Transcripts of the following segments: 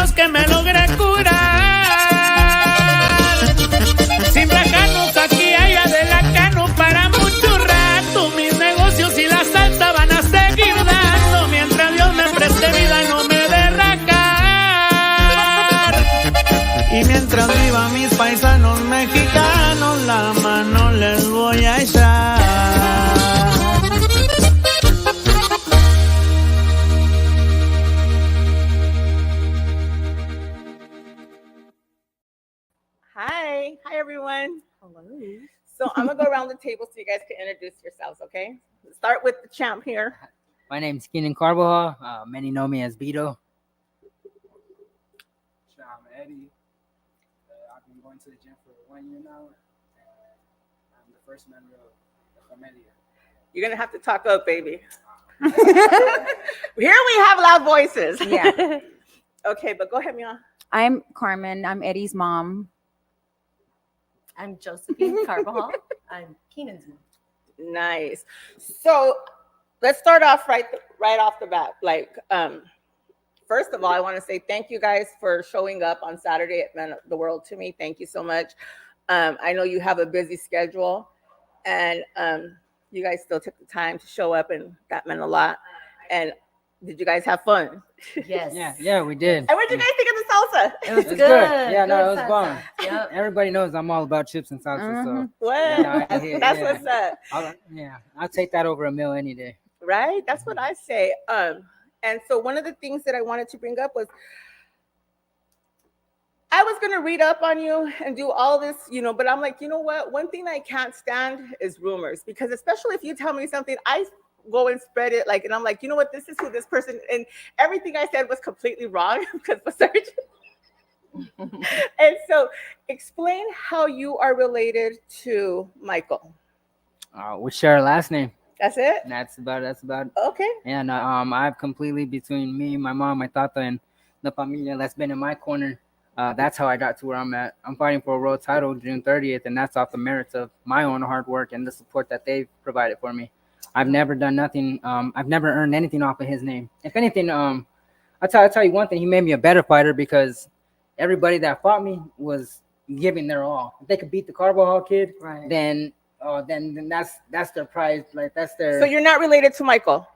Dios que me logre curar. Sin bajanos aquí hay Adela Cano para mucho rato. Mis negocios y la salsa van a seguir dando mientras Dios me preste vida y no me dé racar. Y mientras viva mis paisanos mexicanos, la mano les voy a echar. Hi everyone. Hello. So I'm gonna go around the table so you guys can introduce yourselves, okay? Start with the champ here. My name's Keenan Carbajal. Many know me as Beto. I'm Eddie. I've been going to the gym for 1 year now. I'm the first member of the familia. You're gonna have to talk up, baby. Here we have loud voices. Yeah. Okay, but go ahead, Mia. I'm Carmen. I'm Eddie's mom. I'm Josephine Carbajal. I'm Keenan's mom. Nice. So let's start off right off the bat. First of all, I want to say thank you guys for showing up on Saturday. It meant the world to me. Thank you so much. I know you have a busy schedule, and you guys still took the time to show up, and that meant a lot. And did you guys have fun? Yes. Yeah, we did. And what did you guys think of the salsa? It was It's good. Yeah, no, it was salsa. fun. Yep. Everybody knows I'm all about chips and salsa, so Well, Yeah, that's yeah. what's up, I'll take that over a meal any day. right? That's what I say. And so one of the things that I wanted to bring up was I was going to read up on you and do all this, but I'm like, you know what? One thing I can't stand is rumors, because especially if you tell me something, I go and spread it, and I'm like, you know what? This is who this person, and everything I said was completely wrong because of search. And so explain how you are related to Michael. We share a last name. That's it? That's about it. Okay. And I've completely, between me, my mom, my tata, and the familia that's been in my corner, that's how I got to where I'm at. I'm fighting for a world title June 30th, and that's off the merits of my own hard work and the support that they've provided for me. I've never done nothing. I've never earned anything off of his name. If anything, I'll tell you one thing. He made me a better fighter because everybody that fought me was giving their all. If they could beat the Carbajal kid, Right. then that's their prize. Like that's their. So you're not related to Michael?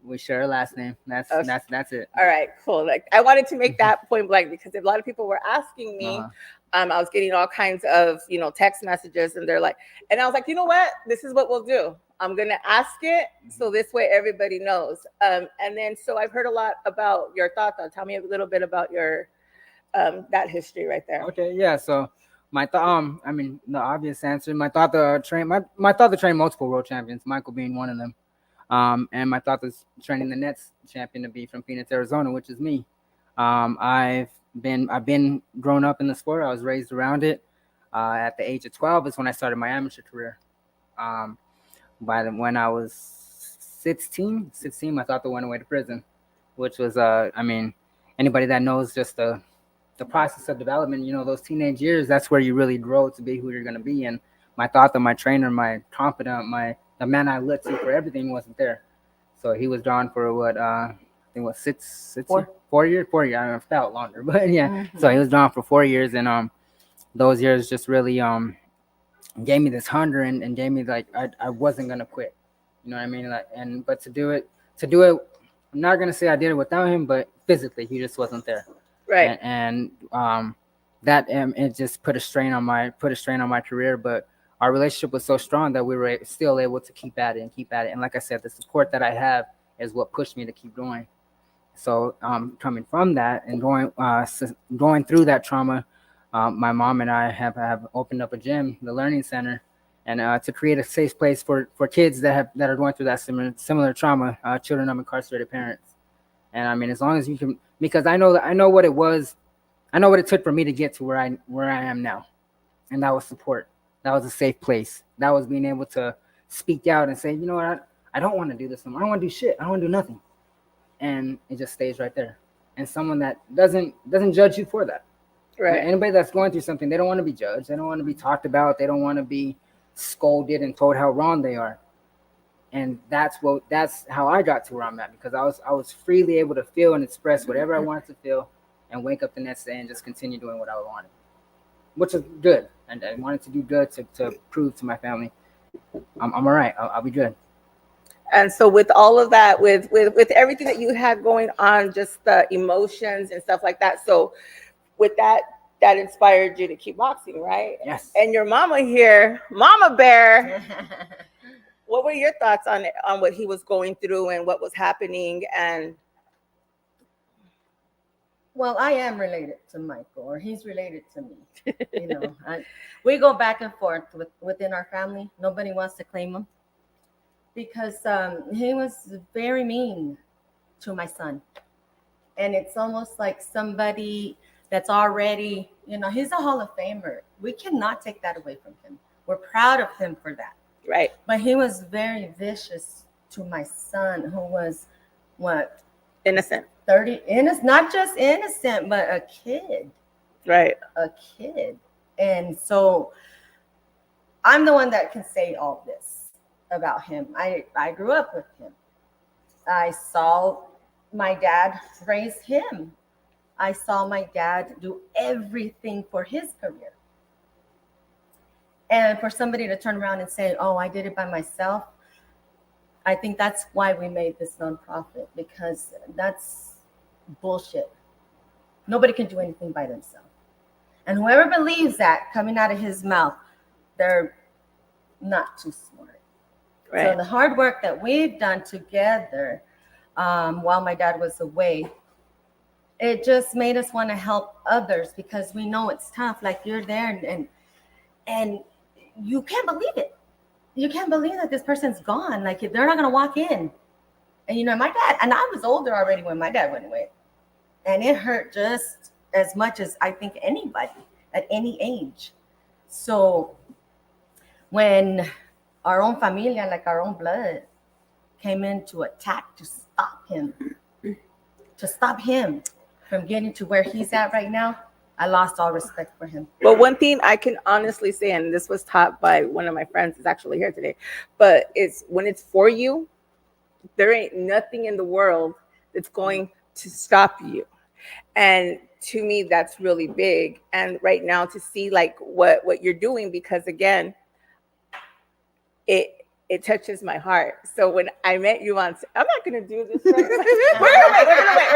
We share a last name. That's Okay. that's it. All right, cool. Like I wanted to make that point blank because a lot of people were asking me. I was getting all kinds of text messages, and they're like, and I was like, you know what? This is what we'll do. I'm gonna ask it so this way everybody knows. And then so I've heard a lot about your tata. Tell me a little bit about your that history right there. Okay, yeah. So my I mean the obvious answer. My tata trained multiple world champions, Michael being one of them. And my tata's training the Nets champion to be from Phoenix, Arizona, which is me. I've been grown up in the sport. I was raised around it. At the age of 12 is when I started my amateur career. When I was 16, my tata went away to prison, which was I mean, anybody that knows just the process of development, those teenage years, that's where you really grow to be who you're gonna be. And my tata, my trainer, my confidant, the man I looked to for everything wasn't there. So he was gone for I think 4 years. I felt longer, but yeah. Mm-hmm. So he was gone for 4 years, and those years just really gave me this hunger and gave me I wasn't gonna quit. You know what I mean? But to do it, I'm not gonna say I did it without him, but physically he just wasn't there. Right. And that it just put a strain on my career, but our relationship was so strong that we were still able to keep at it. And like I said, the support that I have is what pushed me to keep going. So coming from that and going through that trauma, my mom and I have opened up a gym, the Learning Center, and to create a safe place for kids that are going through that similar trauma, children of incarcerated parents. And I mean, as long as you can, because I know what it was, I know what it took for me to get to where I am now, and that was support. That was a safe place. That was being able to speak out and say, you know what, I don't want to do this anymore. I don't want to do shit. I don't want to do nothing. And it just stays right there. And someone that doesn't judge you for that. Right. Anybody that's going through something, they don't want to be judged. They don't want to be talked about. They don't want to be scolded and told how wrong they are. And that's how I got to where I'm at, because I was freely able to feel and express whatever I wanted to feel. and wake up the next day and just continue doing what I wanted, which is good. And I wanted to do good to prove to my family I'm all right. I'll be good. And so with all of that, with everything that you had going on, just the emotions and stuff like that. So with that, that inspired you to keep boxing, right? Yes. And your mama here, Mama Bear, what were your thoughts on it, on what he was going through and what was happening? And Well, I am related to Michael, or he's related to me. We go back and forth within our family. Nobody wants to claim him because he was very mean to my son. And it's almost like somebody that's already, he's a Hall of Famer. We cannot take that away from him. We're proud of him for that. right, But he was very vicious to my son, who was, what, innocent, 30, innocent, not just innocent, but a kid. right? A kid. And so I'm the one that can say all this about him. I grew up with him. I saw my dad raise him. I saw my dad do everything for his career. And for somebody to turn around and say, oh, I did it by myself, I think that's why we made this nonprofit, because that's bullshit. Nobody can do anything by themselves. And whoever believes that coming out of his mouth, they're not too smart. Right. So the hard work that we've done together while my dad was away, it just made us want to help others, because we know it's tough. Like, you're there and you can't believe it. You can't believe that this person's gone. Like, they're not going to walk in. And my dad, and I was older already when my dad went away. And it hurt just as much as I think anybody at any age. So when our own familia, like our own blood, came in to attack to stop him from getting to where he's at right now, I lost all respect for him. But one thing I can honestly say, and this was taught by one of my friends who's actually here today, but it's when it's for you, there ain't nothing in the world that's going to stop you. And to me, that's really big. And right now, to see like what you're doing, because again, it touches my heart. So when I met you I'm not gonna do this. We're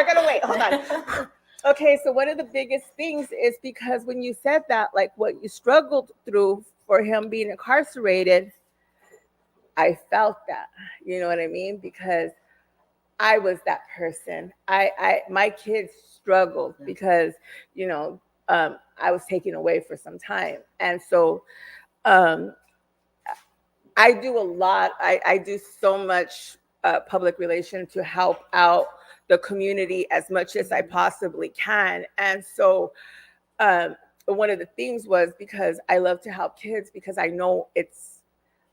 gonna wait. Hold on. Okay, so one of the biggest things is because when you said that, like what you struggled through for him being incarcerated, I felt that. You know what I mean? Because I was that person. My kids struggled because, I was taken away for some time. And so I do a lot. I do so much public relation to help out the community as much as I possibly can. And so one of the things was because I love to help kids, because I know it's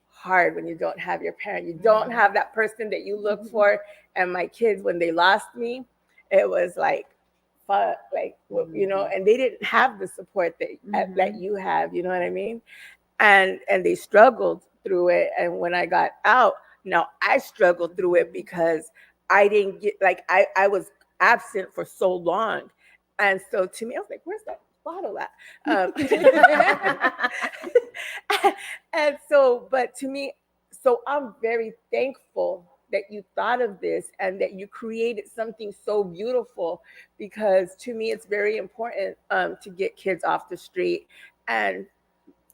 hard when you don't have your parent. You don't have that person that you look for. And my kids, when they lost me, it was like, fuck, like, and they didn't have the support that you have, you know what I mean? And they struggled through it. And when I got out, now I struggled through it because I didn't get, like, I was absent for so long. And so to me, I was like, where's that bottle at? And so, but to me, so I'm very thankful that you thought of this and that you created something so beautiful, because to me, it's very important to get kids off the street. And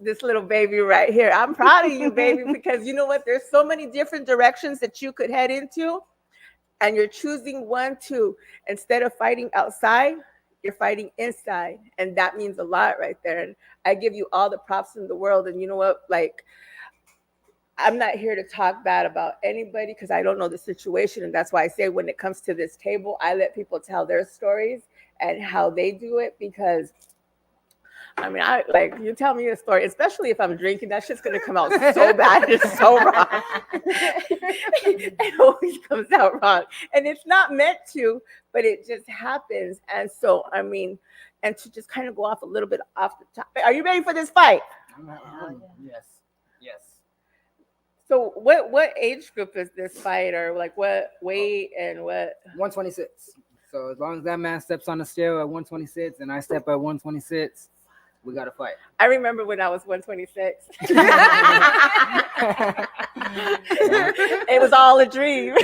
this little baby right here, I'm proud of you, baby, because you know what? There's so many different directions that you could head into, and you're choosing one to, instead of fighting outside, you're fighting inside. And that means a lot right there. And I give you all the props in the world. And you know what? Like, I'm not here to talk bad about anybody because I don't know the situation. And that's why I say when it comes to this table, I let people tell their stories and how they do it, because I mean, you tell me a story, especially if I'm drinking, that shit's gonna come out so bad. It's so wrong. It always comes out wrong, and it's not meant to, but it just happens. And so, I mean, and to just kind of go off a little bit off the top. Are you ready for this fight? Yes. So, what age group is this fight, or like what weight and what? 126. So as long as that man steps on the scale at 126 and I step at 126, we got to fight. I remember when I was 126. It was all a dream.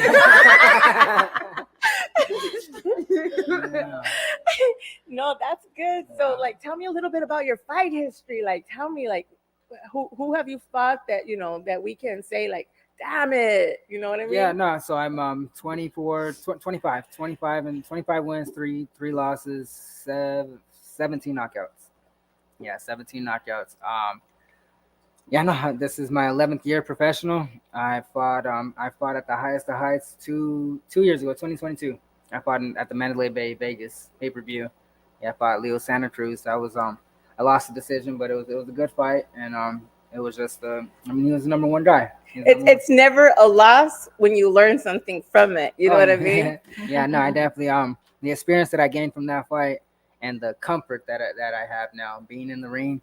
No, that's good. So, like, tell me a little bit about your fight history. Like, tell me, like, who have you fought that that we can say, like, damn it, you know what I mean? Yeah, no. So I'm 25 and 25 wins, three losses, 17 knockouts. Yeah, 17 knockouts. Yeah, no, this is my 11th year professional. I fought at the highest of heights 2 years ago, 2022. I fought at the Mandalay Bay, Vegas pay-per-view. Yeah, I fought Leo Santa Cruz. I lost the decision, but it was a good fight, and it was just he was the number one guy. It's never a loss when you learn something from it. You know what I mean? Yeah, no, I definitely the experience that I gained from that fight and the comfort that I have now being in the ring.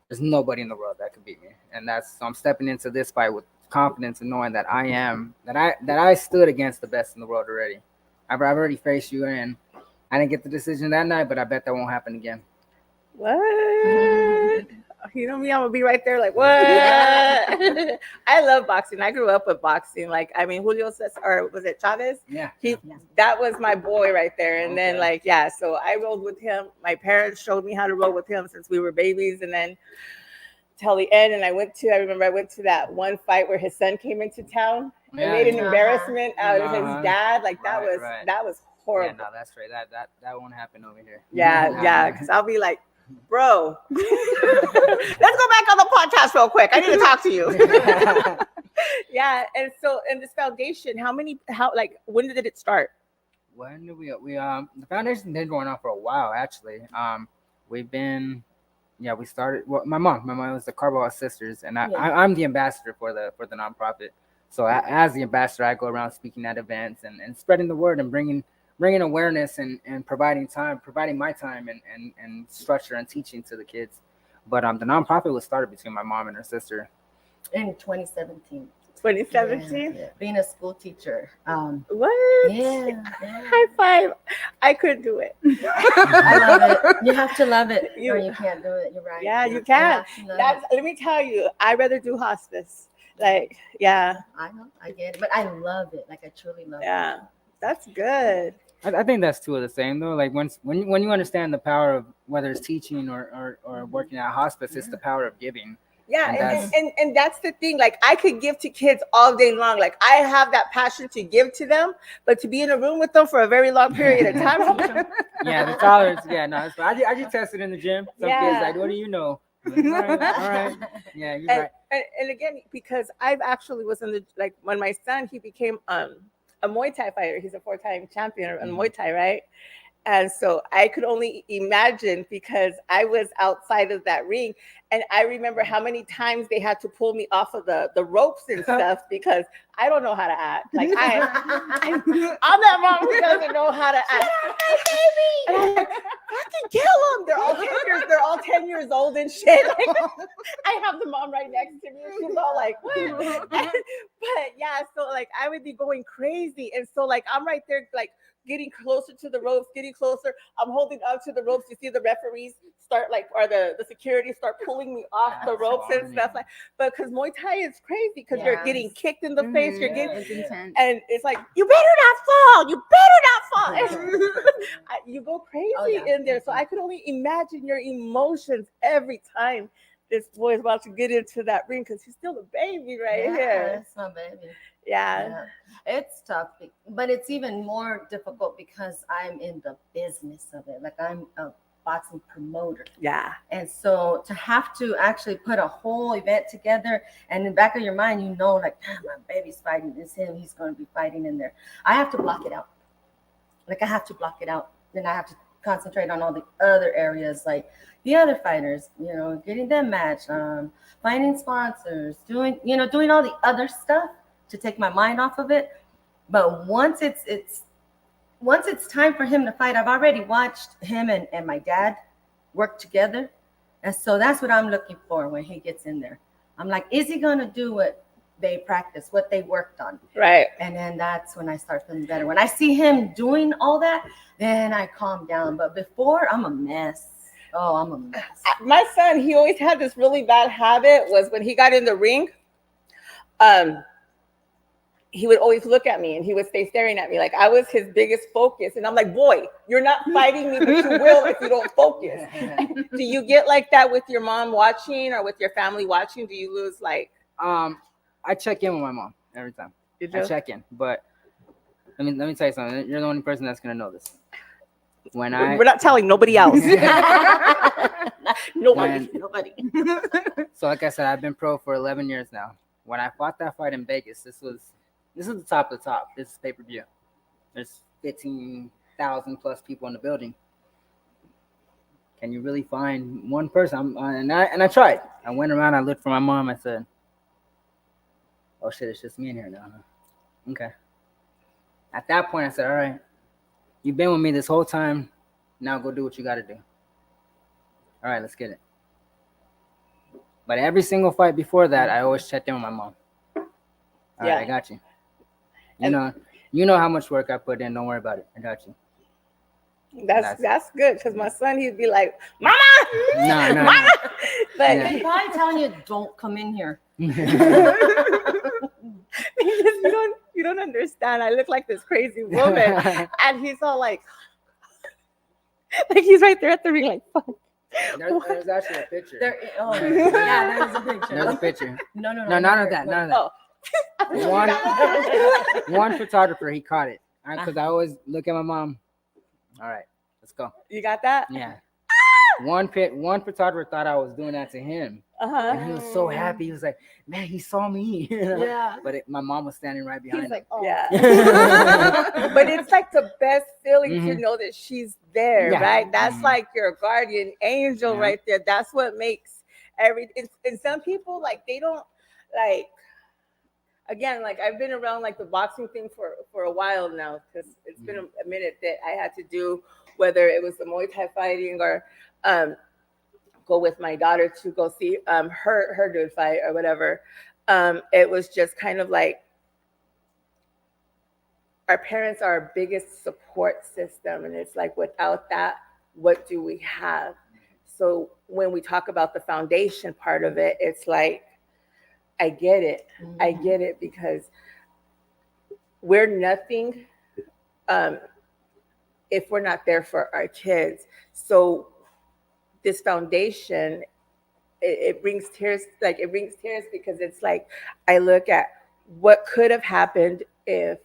There's nobody in the world that could beat me, and so I'm stepping into this fight with confidence and knowing that I stood against the best in the world already. I've already faced you, and I didn't get the decision that night, but I bet that won't happen again. What? You know me, I'm gonna be right there like, what? I love boxing. I grew up with boxing. Like, I mean, Julio says, or was it Chavez? Yeah. That was my boy right there. And then, Okay. like, yeah, so I rolled with him. My parents showed me how to roll with him since we were babies. And then till the end, and I remember I went to that one fight where his son came into town and made an embarrassment out of his dad. Like, that was horrible. Yeah, no, that's right. That won't happen over here. Yeah, because I'll be like, bro, let's go back on the podcast real quick. I need to talk to you. Yeah, and so in this foundation, when did it start? When did we the foundation's been going on for a while actually. We started. Well, my mom was the Carball Sisters, and I'm the ambassador for the nonprofit. So as the ambassador, I go around speaking at events and spreading the word and bringing awareness and providing my time and structure and teaching to the kids. But the nonprofit was started between my mom and her sister in 2017. 2017. Yeah. Being a school teacher. What? Yeah. High five. I couldn't do it. I love it. You have to love it, or you can't do it. You're right. Yeah, you can. Let me tell you, I'd rather do hospice. Like, yeah. I know, I get it, but I love it. Like, I truly love it. Yeah, that's good. I think that's two of the same though. Like when you understand the power of whether it's teaching or working at hospice, it's the power of giving. Yeah, and that's the thing. Like, I could give to kids all day long. Like, I have that passion to give to them, but to be in a room with them for a very long period of time. Yeah, the tolerance. Yeah, no, it's fine. I just tested in the gym. Some kids like, what do you know? Like, all right. Yeah, you're right. And again, because I've actually was in when my son, he became a Muay Thai fighter. He's a 4-time champion in Muay Thai, right? And so I could only imagine because I was outside of that ring. And I remember how many times they had to pull me off of the ropes and stuff because I don't know how to act. Like, I'm that mom who doesn't know how to act. Hey, baby! And I'm like, fucking kill them. They're all 10 years old and shit. Like, I have the mom right next to me. And she's all like, what? But yeah, so like I would be going crazy. And so like I'm right there, like, getting closer to the ropes, getting closer. I'm holding on to the ropes. You see the referees start or the security start pulling me off the ropes and stuff like. But because Muay Thai is crazy because you're getting kicked in the face. You're getting and it's like you better not fall. You better not fall. You go crazy in there. So I could only imagine your emotions every time this boy is about to get into that ring because he's still a baby here. That's my baby. Yeah. It's tough, but it's even more difficult because I'm in the business of it. Like, I'm a boxing promoter. Yeah. And so to have to actually put a whole event together, and in the back of your mind, you know, like, my baby's fighting. It's him. He's going to be fighting in there. I have to block it out. Like, I have to block it out. Then I have to concentrate on all the other areas, like the other fighters, you know, getting them matched, finding sponsors, doing all the other stuff to take my mind off of it. But once it's time for him to fight, I've already watched him and my dad work together. And so that's what I'm looking for when he gets in there. I'm like, is he going to do what they practiced, what they worked on. Right. And then that's when I start feeling better. When I see him doing all that, then I calm down. But before, I'm a mess. Oh, I'm a mess. My son, he always had this really bad habit was when he got in the ring, he would always look at me and he would stay staring at me like I was his biggest focus. And I'm like, boy, you're not fighting me, but you will if you don't focus. Do you get like that with your mom watching or with your family watching? Do you lose like? I check in with my mom every time. You do? I check in, but let me tell you something. You're the only person that's gonna know this. We're not telling nobody else. Nobody. So like I said, I've been pro for 11 years now. When I fought that fight in Vegas, this is the top of the top. This is pay-per-view. There's 15,000 plus people in the building. Can you really find one person? And I tried. I went around. I looked for my mom. I said, "Oh shit, it's just me in here now." Okay. At that point, I said, "All right, you've been with me this whole time. Now go do what you got to do. All right, let's get it." But every single fight before that, I always checked in with my mom. All right, I got you. You know how much work I put in. Don't worry about it. I got you. That's good because my son, he'd be like, "Mama, No. Mama," but Yeah. He's probably telling you, don't come in here. you don't understand. I look like this crazy woman, and he's all like he's right there at the ring, like, fuck. There's actually a picture. Yeah, there's a picture. There's a picture. No, None of that. Oh. One photographer, he caught it. Because I always look at my mom. All right, let's go. You got that? Yeah. One photographer thought I was doing that to him. And he was so happy. He was like, "Man, he saw me." Yeah. But my mom was standing right behind He's him. like, oh. Yeah. But it's like the best feeling to know that she's there, right? That's like your guardian angel right there. That's what makes everything. And some people, like, they don't, like, again, like, I've been around, like, the boxing thing for a while now because it's been a minute that I had to do, whether it was the Muay Thai fighting or go with my daughter to go see her dude fight or whatever. It was just kind of like our parents are our biggest support system. And it's like, without that, what do we have? So when we talk about the foundation part of it, it's like, I get it. I get it because we're nothing if we're not there for our kids. So this foundation, it brings tears. Like, it brings tears because it's like, I look at what could have happened if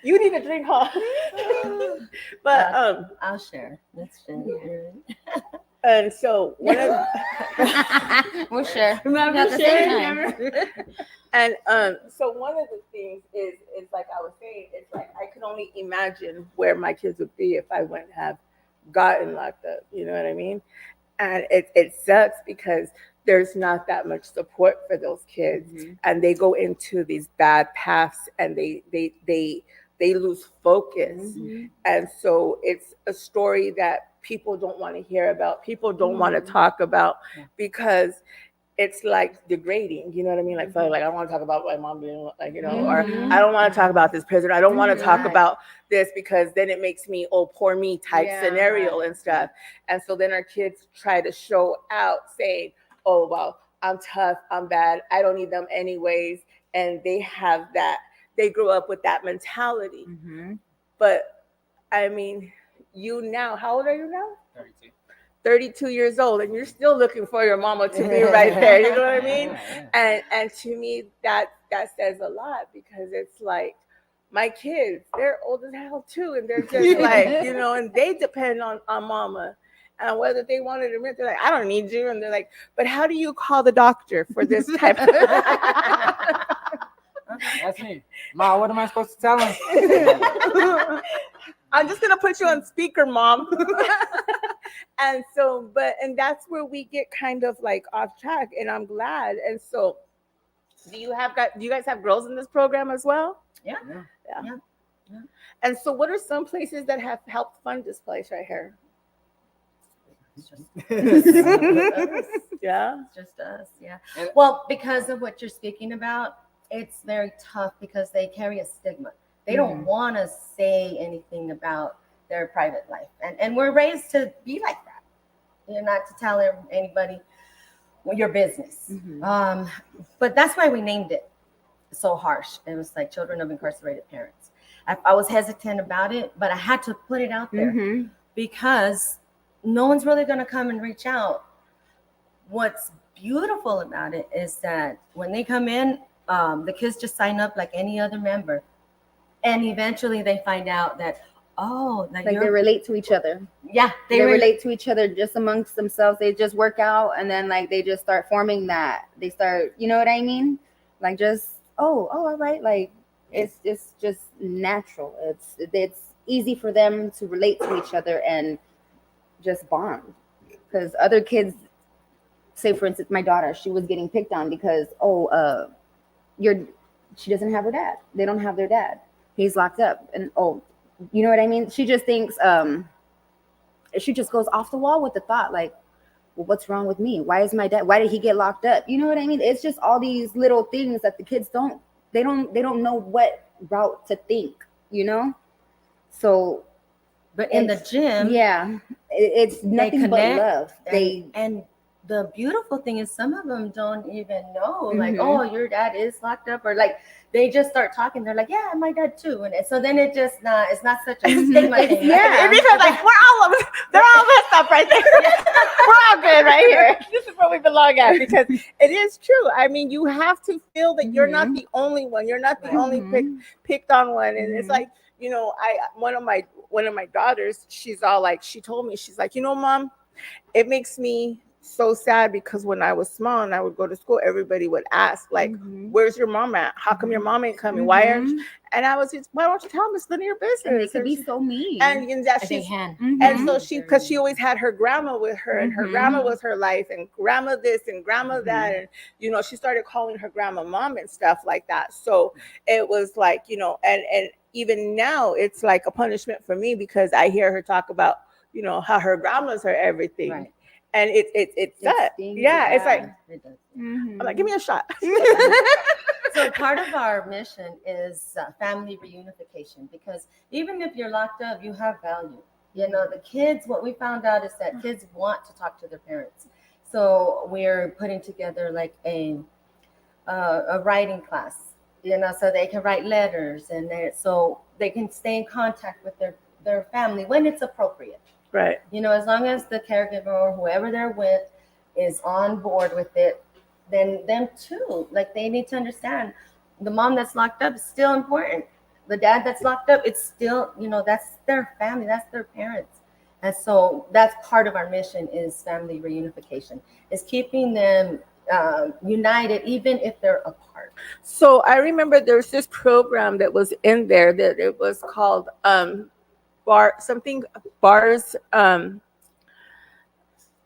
you need a drink, huh? But I'll share. Let's share. And so one of We'll share. Remember At the same time. and so one of the things is like I was saying, it's like I could only imagine where my kids would be if I wouldn't have gotten locked up. You know what I mean? And it sucks because there's not that much support for those kids, and they go into these bad paths, and they lose focus, and so it's a story that people don't want to hear about. People don't want to talk about because it's like degrading. You know what I mean? Like, so, like, I don't want to talk about my mom being like, you know, or I don't want to talk about this prisoner. I don't want to talk about this because then it makes me, oh, poor me type scenario and stuff. And so then our kids try to show out saying, oh, well, I'm tough, I'm bad, I don't need them anyways. And they have that, they grew up with that mentality. But I mean, you now, how old are you now? 32. 32 years old, and you're still looking for your mama to be right there. You know what I mean? And to me, that says a lot because it's like my kids, they're old as hell too, and they're just like, you know, and they depend on mama. And whether they want to admit, they're like, I don't need you. And they're like, but how do you call the doctor for this type of That's me. Ma, what am I supposed to tell him? I'm just gonna put you on speaker, Mom. And so, and that's where we get kind of like off track, and I'm glad. And so, do you guys have girls in this program as well? Yeah. And so, what are some places that have helped fund this place right here? It's just us. Yeah. It's just us. Yeah. And- Well, because of what you're speaking about, it's very tough because they carry a stigma. They don't want to say anything about their private life, and we're raised to be like that. You're not to tell anybody your business. But that's why we named it so harsh. It was like children of incarcerated parents. I was hesitant about it, but I had to put it out there because no one's really going to come and reach out. What's beautiful about it is that when they come in, the kids just sign up like any other member. And eventually they find out that, like they relate to each other. Yeah, They relate to each other just amongst themselves. They just work out and then like they just start forming that. They start, you know what I mean? Like just, all right. Like it's just natural. It's easy for them to relate to each other and just bond. Because other kids, say for instance, my daughter, she was getting picked on because, she doesn't have her dad. They don't have their dad. He's locked up. And you know what I mean? She just thinks, she just goes off the wall with the thought like, well, what's wrong with me? Why did he get locked up? You know what I mean? It's just all these little things that the kids don't know what route to think, you know? So, but in the gym, yeah, it's nothing but love. And the beautiful thing is some of them don't even know, like, oh, your dad is locked up, or like they just start talking. They're like, yeah, my dad too, and so then it's not such a stigma thing. Yeah, Because like they're all messed up right there. We're all good right here. This is where we belong at because it is true. I mean, you have to feel that you're not the only one. You're not the only picked on one, and it's like, you know, one of my daughters, she's all like, she told me, she's like, you know, Mom, it makes me so sad because when I was small and I would go to school, everybody would ask, like, where's your mom at? How come your mom ain't coming? Why aren't you? And I was just, why don't you tell them? It's none of your business. And they could be so mean. And that They can. and so because she always had her grandma with her, and her grandma was her life, and grandma this and grandma that, and you know, she started calling her grandma mom and stuff like that. So it was like, you know, and even now it's like a punishment for me because I hear her talk about, you know, how her grandma's her everything. Right. And it's that. Yeah, it's like, It does. I'm like, give me a shot. So part of our mission is family reunification, because even if you're locked up, you have value. You know, the kids, what we found out is that kids want to talk to their parents. So we're putting together like a writing class, you know, so they can write letters, and so they can stay in contact with their family when it's appropriate. Right. You know, as long as the caregiver or whoever they're with is on board with it, then them too. Like they need to understand the mom that's locked up is still important. The dad that's locked up, it's still, you know, that's their family, that's their parents. And so that's part of our mission is family reunification, is keeping them united even if they're apart. So I remember there was this program that was in there that it was called bars,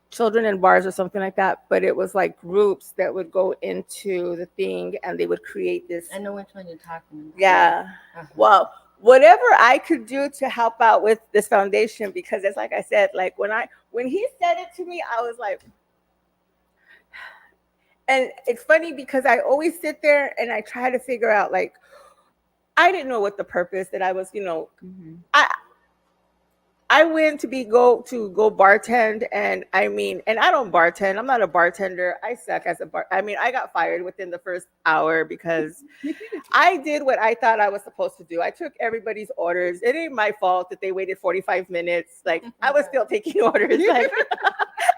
children in bars or something like that, but it was like groups that would go into the thing and they would create this. I know which one you're talking about. Yeah. Well, whatever I could do to help out with this foundation, because it's like I said, like when he said it to me, I was like, and it's funny because I always sit there and I try to figure out, like, I didn't know what the purpose that I was, you know, I went to go bartend, and I mean, and I don't bartend. I'm not a bartender. I suck as a I mean, I got fired within the first hour because I did what I thought I was supposed to do. I took everybody's orders. It ain't my fault that they waited 45 minutes. Like I was still taking orders. Like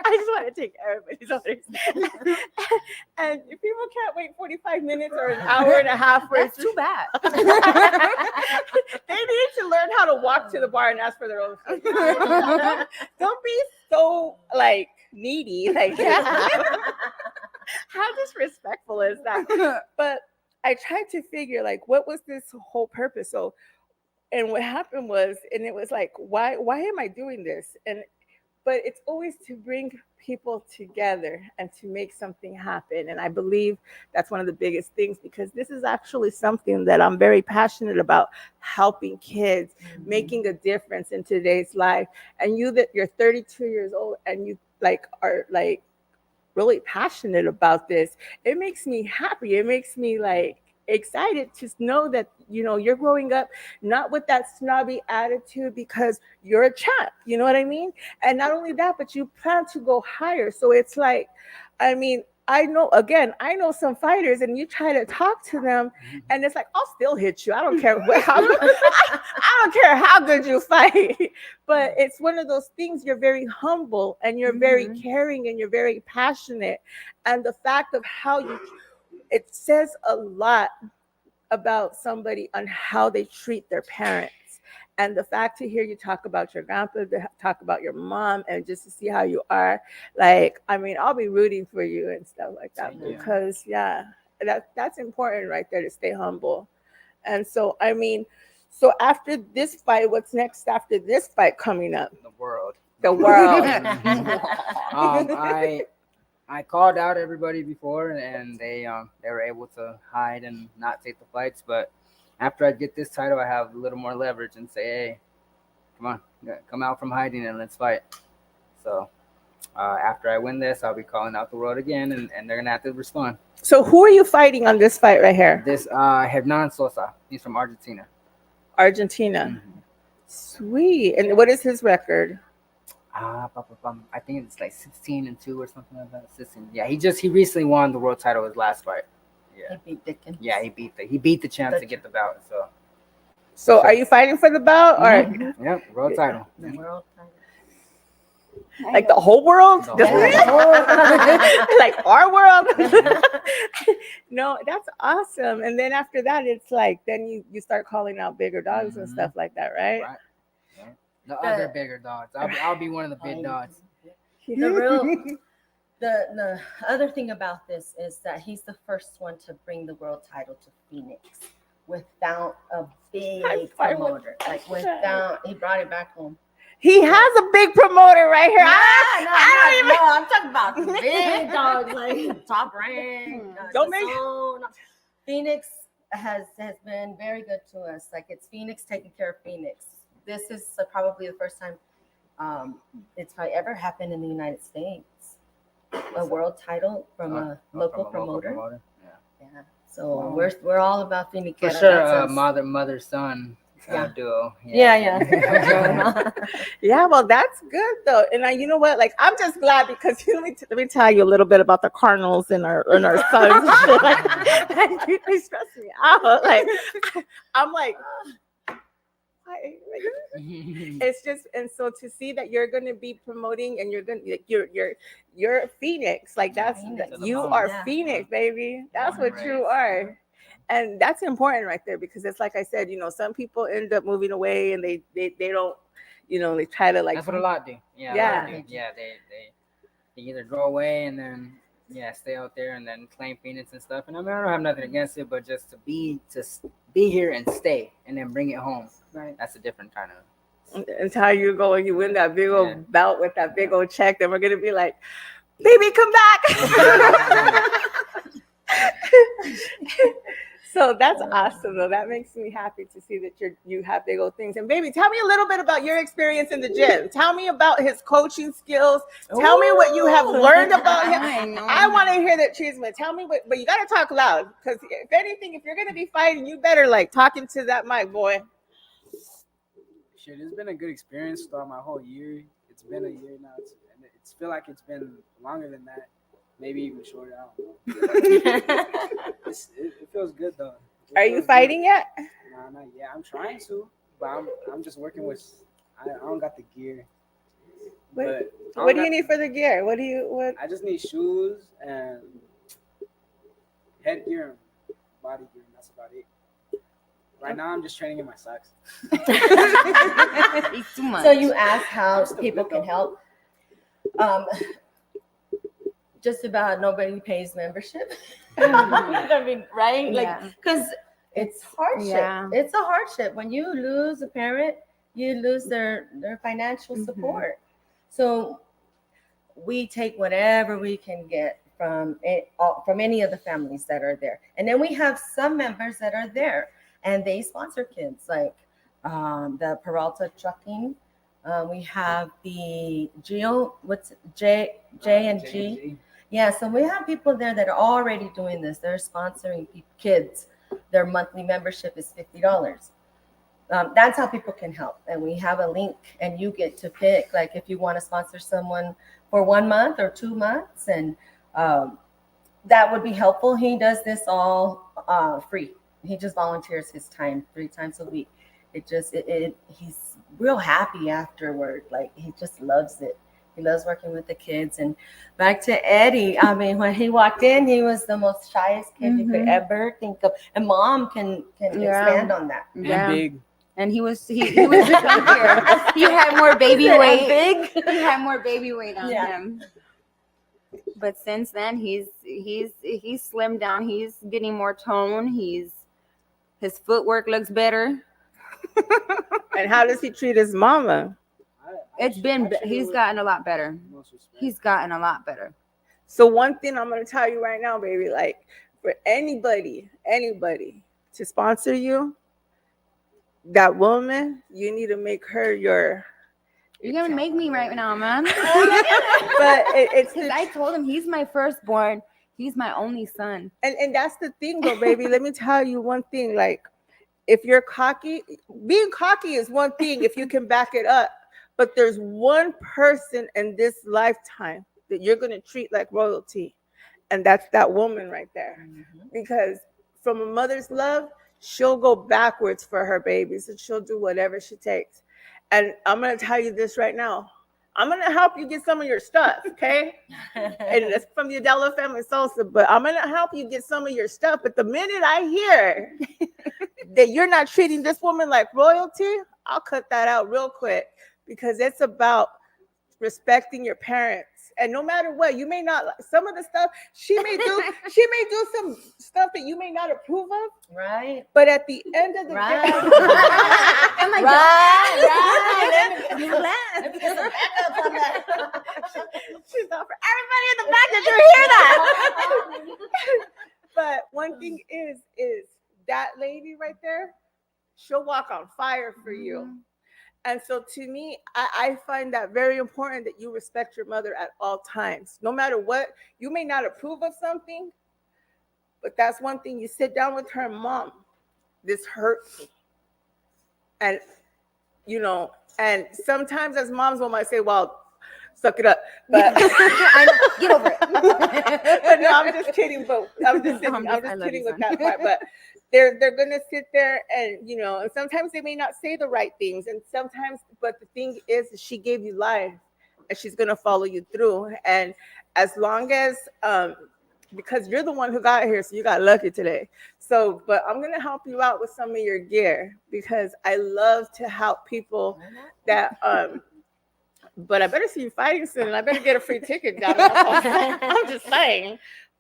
I just want to take everybody's orders. And if people can't wait 45 minutes or an hour and a half, That's too bad. they need to learn how to walk to the bar and ask for their own food. Don't be so like needy. Like how disrespectful is that? But I tried to figure like what was this whole purpose? So, and what happened was, and it was like, why am I doing this? And but it's always to bring people together and to make something happen. And I believe that's one of the biggest things, because this is actually something that I'm very passionate about, helping kids, making a difference in today's life. And you, that you're 32 years old and you like are like really passionate about this, it makes me happy. It makes me like excited to know that, you know, you're growing up not with that snobby attitude, because you're a champ, you know what I mean? And not only that, but you plan to go higher. So it's like, I mean, I know, again, I know some fighters, and you try to talk to them, and it's like, I'll still hit you. I don't care how good, I don't care how good you fight. But it's one of those things. You're very humble, and you're very caring, and you're very passionate. And the fact of how you, it says a lot about somebody on how they treat their parents. And the fact to hear you talk about your grandpa, to talk about your mom, and just to see how you are, like, I mean, I'll be rooting for you and stuff like that, because that's important right there, to stay humble. And so, I mean, so after this fight, what's next after this fight coming up? The world. The world. I called out everybody before, and they were able to hide and not take the fights. But after I get this title, I have a little more leverage and say, hey, come out from hiding and let's fight. So after I win this, I'll be calling out the world again, and they're gonna have to respond. So who are you fighting on this fight right here? This Hernan Sosa. He's from Argentina. Argentina. Sweet. And what is his record? I think it's like 16-2 or something like that. 16. Yeah, he recently won the world title his last fight. Yeah, He beat Dickens. yeah, he beat the champ to get the belt. So are you fighting for the belt, or Yeah, world title. The world title. like the whole world? The whole Like our world? No, that's awesome. And then after that, it's like, then you start calling out bigger dogs and stuff like that, right? Right. Yeah. The other bigger dogs. I'll be one of the big dogs. The other thing about this is that he's the first one to bring the world title to Phoenix without a big promoter. Like he brought it back home. He has a big promoter right here. I'm talking about the big dogs, like Top Rank. Phoenix has been very good to us. Like, it's Phoenix taking care of Phoenix. This is probably the first time it's probably ever happened in the United States. A world title from a local promoter. Yeah. So we're all about Phoenix. For sure, mother son duo. Yeah. Yeah, well, that's good though. And you know what? Like, I'm just glad, because let me tell you a little bit about the Cardinals and our sons. They stress me out. Like, I'm like, it's just, and so to see that you're going to be promoting, and you're Phoenix, like you are Phoenix, baby. That's what you are. And that's important right there, because it's like I said, you know, some people end up moving away, and they don't, you know, they try to like. That's what a lot do. Yeah. They either go away and then stay out there and then claim Phoenix and stuff. And I mean, I don't have nothing against it, but just to be here and stay and then bring it home. Right. That's a different kind of. Until you go and you win that big old belt with that big old check, then we're gonna be like, baby, come back. So that's awesome, though. That makes me happy to see that you have big old things. And baby, tell me a little bit about your experience in the gym. Tell me about his coaching skills. Tell me what you have learned about him. I want to hear that treatment. Tell me but you got to talk loud, because if anything, if you're going to be fighting, you better like talking to that mic, boy. Shit, it's been a good experience throughout my whole year. It's been a year now. It's feel like it's been longer than that. Maybe even shorter. I don't know. It feels good though. Are you fighting yet? Nah, not yet. I'm trying to, but I'm just working with. I don't got the gear. What do you need for the gear? What? I just need shoes and headgear and body gear. And that's about it. Right now, I'm just training in my socks. Too much. So you asked how people can help. Just about nobody pays membership. I mean, right? Like, because it's hardship. Yeah. It's a hardship. When you lose a parent, you lose their financial support. So we take whatever we can get from any of the families that are there. And then we have some members that are there and they sponsor kids, like the Peralta Trucking. We have the J and G. Yeah, so we have people there that are already doing this. They're sponsoring kids. Their monthly membership is $50. That's how people can help. And we have a link, and you get to pick, like, if you want to sponsor someone for 1 month or 2 months, and that would be helpful. He does this all free. He just volunteers his time 3 times a week. He's real happy afterward. Like, he just loves it. He loves working with the kids. And back to Eddie, I mean, when he walked in, he was the most shyest kid you could ever think of. And Mom can expand on that. And big. And he was just up here. He had more baby weight. Big. He had more baby weight on him. But since then, he's slimmed down. He's getting more tone. His footwork looks better. And how does he treat his mama? He's gotten a lot better. He's gotten a lot better. So one thing I'm going to tell you right now, baby, like, for anybody to sponsor you, that woman, you need to make her your. You're going to make me right now, man. But it's because I told him he's my firstborn. He's my only son. And that's the thing, though, baby. Let me tell you one thing. Like, if you're cocky, being cocky is one thing if you can back it up. But there's one person in this lifetime that you're going to treat like royalty. And that's that woman right there. Because from a mother's love, she'll go backwards for her babies and she'll do whatever she takes. And I'm going to tell you this right now. I'm going to help you get some of your stuff, okay? And it's from the Adela family salsa, but I'm going to help you get some of your stuff. But the minute I hear that you're not treating this woman like royalty, I'll cut that out real quick. Because it's about respecting your parents. And no matter what, you may not like some of the stuff she may do some stuff that you may not approve of. Right. But at the end of the day. Oh my God. She's not for everybody in the back that you hear that. But one thing is that lady right there, she'll walk on fire for you. And so to me, I find that very important that you respect your mother at all times. No matter what, you may not approve of something, but that's one thing. You sit down with her, Mom, this hurts me. And, and sometimes as moms, one might say, well, suck it up. But I know, get over it. But no, I'm just kidding. But I'm just kidding with that part. But they're gonna sit there and and sometimes they may not say the right things, and sometimes, but the thing is she gave you life and she's gonna follow you through. And as long as because you're the one who got here, so you got lucky today. So, but I'm gonna help you out with some of your gear because I love to help people that but I better see you fighting soon, and I better get a free ticket down there. I'm just saying.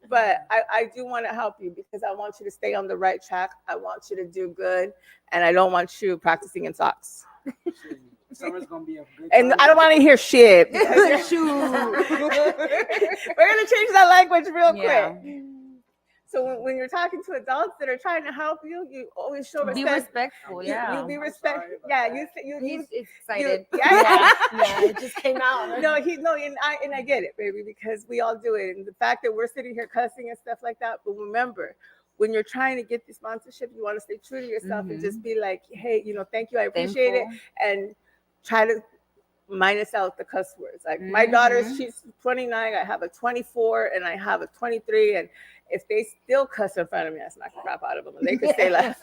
But I do want to help you because I want you to stay on the right track. I want you to do good, and I don't want you practicing in socks. Summer's gonna be a good time. And I don't want to hear shit. We're gonna change that language real quick. So when you're talking to adults that are trying to help you, you always show respect. Be respectful, You be respectful. Yeah, He's excited. Yeah, it just came out. And I get it, baby, because we all do it. And the fact that we're sitting here cussing and stuff like that, but remember, when you're trying to get the sponsorship, you want to stay true to yourself and just be like, hey, thank you, I appreciate it, and try to minus out the cuss words. Like my daughter, she's 29, I have a 24, and I have a 23, and if they still cuss in front of me, I smack the crap out of them, and they could say like,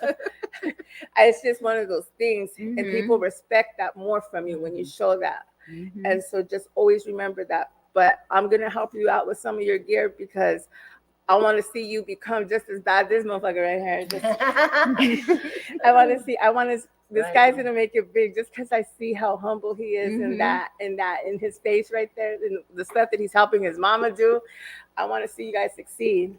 it's just one of those things, and people respect that more from you when you show that. And so just always remember that. But I'm gonna help you out with some of your gear because I want to see you become just as bad as this motherfucker right here. This guy's gonna make it big just because I see how humble he is in his face right there, and the stuff that he's helping his mama do. I want to see you guys succeed.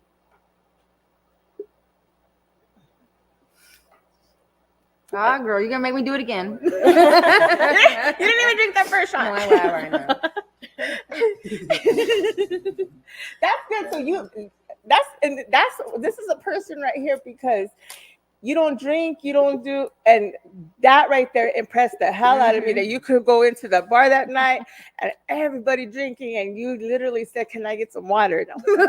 Ah, girl, you're gonna make me do it again. You didn't even drink that first shot. No, I know. here because you don't drink, you don't do, and that right there impressed the hell out of me that you could go into the bar that night and everybody drinking, and you literally said, "Can I get some water?" And I was like,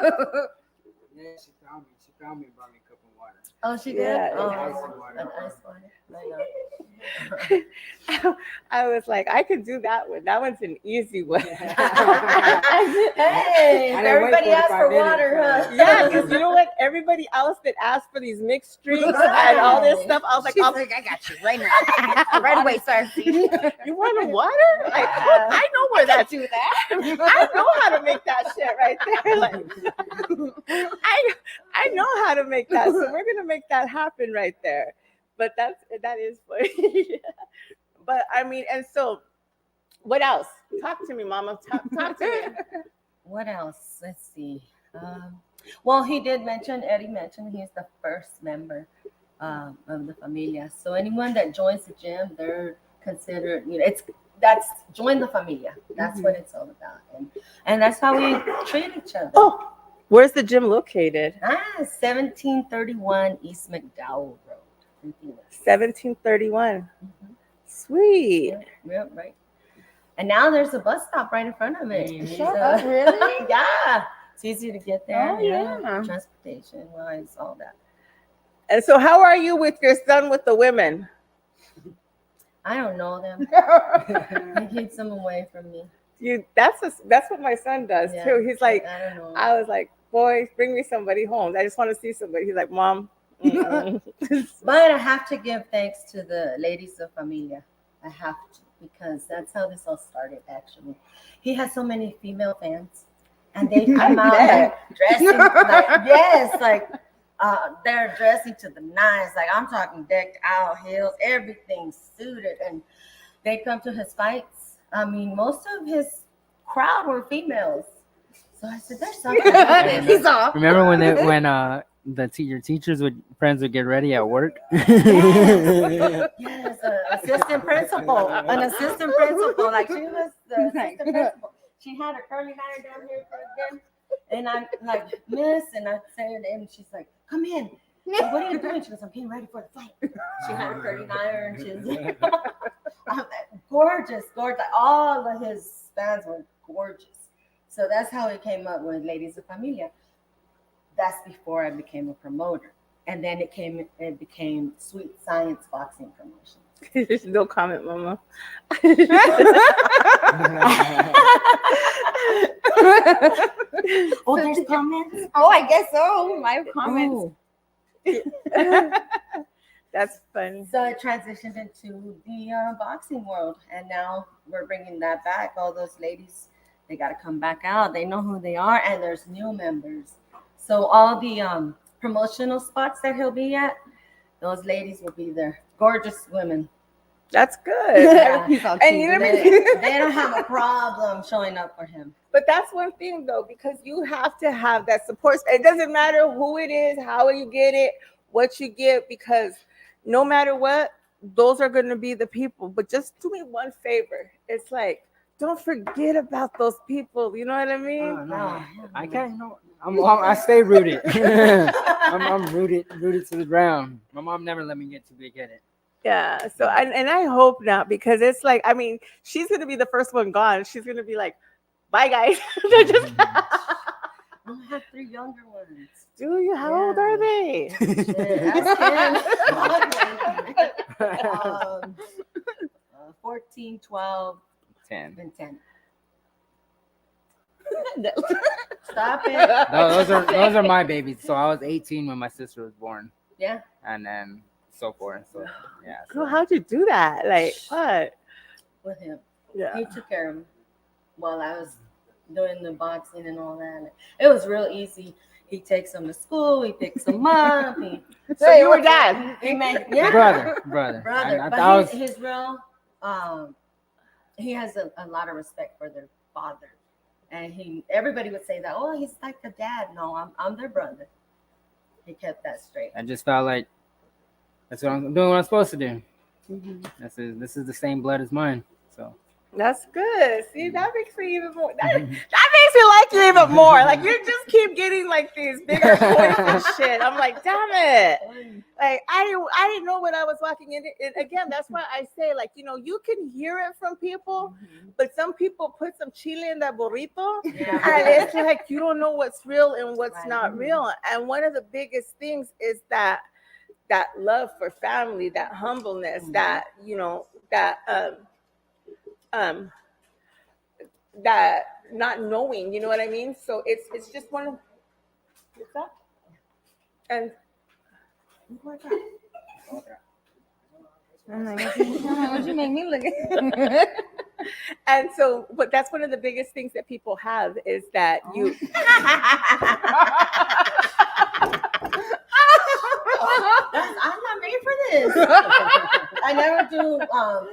Yeah, she found me. She found me and brought me a cup of water. Oh, she did. Yeah, Oh, ice water. an ice water. I know. I was like, I could do that one. That one's an easy one. Hey, I didn't everybody wait asked for 45 water, minutes. huh? Yeah, because you know what? Everybody else that asked for these mixed drinks and all this stuff, I was like, She's oh, like, I got you right now. Right away, sir. you want a water? Like, I know where that's. Do that. I know how to make that shit right there. Like, I know how to make that. So we're gonna make that happen right there. But that is funny. But I mean, and so what else? Talk to me, Mama. Talk to me. What else? Let's see. Well, Eddie mentioned he's the first member of the familia. So anyone that joins the gym, they're considered, that's join the familia. That's what it's all about. And that's how we treat each other. Oh, where's the gym located? 1731 East McDowell Road. 1731. Sweet. Yeah, right. And now there's a bus stop right in front of it. Shut up, really? Yeah. It's easy to get there. Oh, yeah. Transportation wise, all that. And so how are you with your son with the women? I don't know them. He keeps them away from me. That's what my son does Yeah. too. He's like, I don't know. I was like, boy, bring me somebody home. I just want to see somebody. He's like, Mom. But I have to give thanks to the ladies of Familia. I have to, because that's how this all started, actually. He has so many female fans, and they come out like dressing they're dressing to the nines. Like, I'm talking decked out, heels, everything suited, and they come to his fights. I mean, most of his crowd were females. So I said, there's something about this. He's off. Remember when your teachers friends would get ready at work? Yes, an assistant principal. Like, she was the assistant principal. She had her curly hair down here for them. And I'm like, Miss, and I say her name, and she's like, come in. So, what are you doing? She goes, I'm getting ready for the fight. She had her curly hair, and she's like, gorgeous. Like, all of his fans were gorgeous. So that's how he came up with Ladies of Familia. That's before I became a promoter. And then it became Sweet Science Boxing Promotion. There's no comment, Mama. Oh, there's comments? Oh, I guess so. My comments. Oh. That's funny. So it transitioned into the boxing world. And now we're bringing that back. All those ladies, they got to come back out. They know who they are. And there's new members. So all the promotional spots that he'll be at, those ladies will be there. Gorgeous women. That's good. Yeah. He's all And you cheesy. They don't have a problem showing up for him. But that's one thing though, because you have to have that support. It doesn't matter who it is, how you get it, what you get, because no matter what, those are going to be the people. But just do me one favor. It's like, don't forget about those people. You know what I mean? No, I can't. No, I stay rooted. I'm rooted to the ground. My mom never let me get too big headed. Yeah. So and I hope not, because it's like, I mean, she's gonna be the first one gone. She's gonna be like, bye guys. They're just I have 3 younger ones. do you? How old are they? Ask him. 14, 12, 10. and 10. Stop it. No, those are my babies. So I was 18 when my sister was born, Yeah. and then so forth. So yeah. Girl, how'd you do that? Like what? With him. Yeah. He took care of him while I was doing the boxing and all that. It was real easy. He takes them to school. He picks them up. So you were dad. He made brother. I But thought he's real. He has a lot of respect for their father, and everybody would say that. Oh, he's like the dad. No, I'm their brother. He kept that straight. I just felt like that's what I'm doing. What I'm supposed to do. This is the same blood as mine. So That's good. See, that makes me even more. That makes me like you even more. Like you just keep getting like these bigger points and shit. I'm like, damn it. Like I didn't know what I was walking into. And again, that's why I say, like, you can hear it from people, but some people put some chile in that burrito, and it's like you don't know what's real and what's not real. And one of the biggest things is that love for family, that humbleness, that um that not knowing, you know what I mean? So it's just one of what's that? And I'm like, what you make me look at? and so, but that's one of the biggest things that people have is that you. I'm not made for this. I never do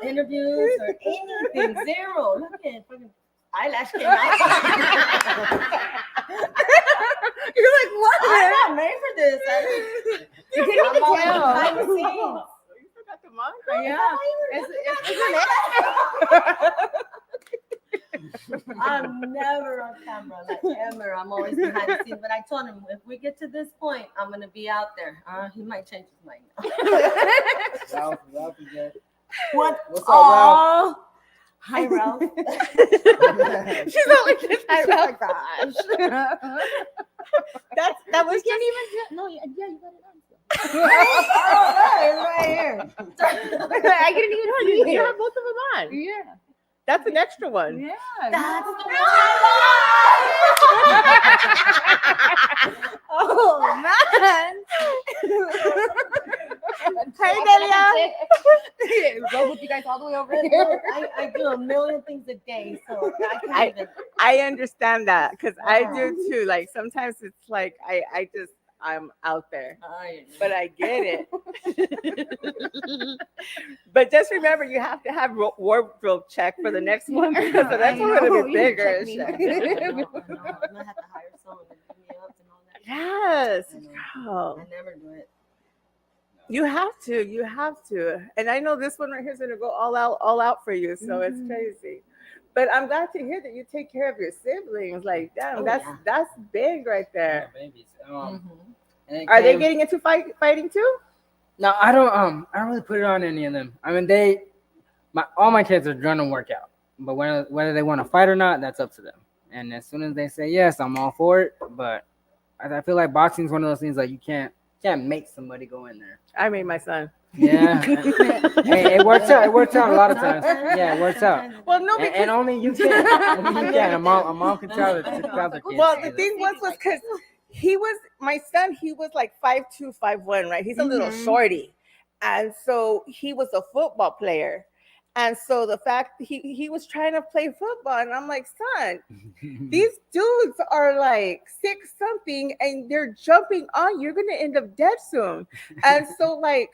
interviews or anything. Zero. Look at fucking eyelash came out. You're like, what? I'm not made for this. You can't even always tell. behind the scenes. You forgot the mom? Yeah. I'm never on camera, like ever. I'm always behind the scenes. But I told him if we get to this point, I'm gonna be out there. He might change his mind. Ralph is there. What? What's up, Ralph? Hi, Ralph. She's always just Oh like, my gosh. that was You can't just, even no, yeah, you got it on. It's right here. I didn't even know you have both of them on. Yeah. That's an extra one. Yeah. That's no. Oh man. Hey, Delia. Go with you guys all the way over I, there. I do a million things a day, so I can't even. I understand that because I do too. Like sometimes it's like I'm out there, but I get it. But just remember, you have to have wardrobe check for the next one because the next one's gonna be bigger. and shit. I'm gonna have to hire someone to pick me up and all that. Yes, girl. I never do it. You have to. And I know this one right here is gonna go all out for you. So it's crazy. But I'm glad to hear that you take care of your siblings. Like, damn, that's big right Yeah, there. babies. Mm-hmm. And it Are they came- getting into fighting too? No, I don't really put it on any of them. I mean, all my kids are trying to work out, but whether they want to fight or not, that's up to them. And as soon as they say yes, I'm all for it. But I feel like boxing is one of those things like you can't make somebody go in there. I made my son. Yeah. Hey, it works out. It works out a lot of times. Yeah, it works out. Well, no, because And only you can. Only you can. A mom can tell the kids. well, the thing was because my son. He was like 5'2", 5'1", right? He's a little shorty, and so he was a football player. And so the fact he was trying to play football, and I'm like, son, these dudes are like 6 something, and they're jumping on. You're gonna end up dead soon. And so like,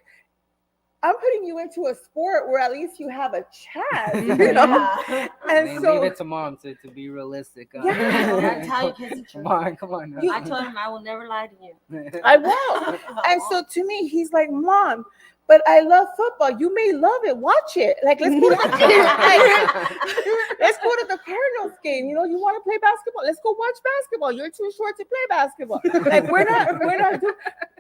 I'm putting you into a sport where at least you have a chance, you know. Yeah. And so leave it to mom to be realistic. That's how you kids are true. Come on. Now. I told him I will never lie to you. I won't. And so to me, he's like, Mom, but I love football. You may love it. Watch it. Like, let's go to the let's go to the Cardinals game. You know, you want to play basketball? Let's go watch basketball. You're too short to play basketball. Like, we're not doing,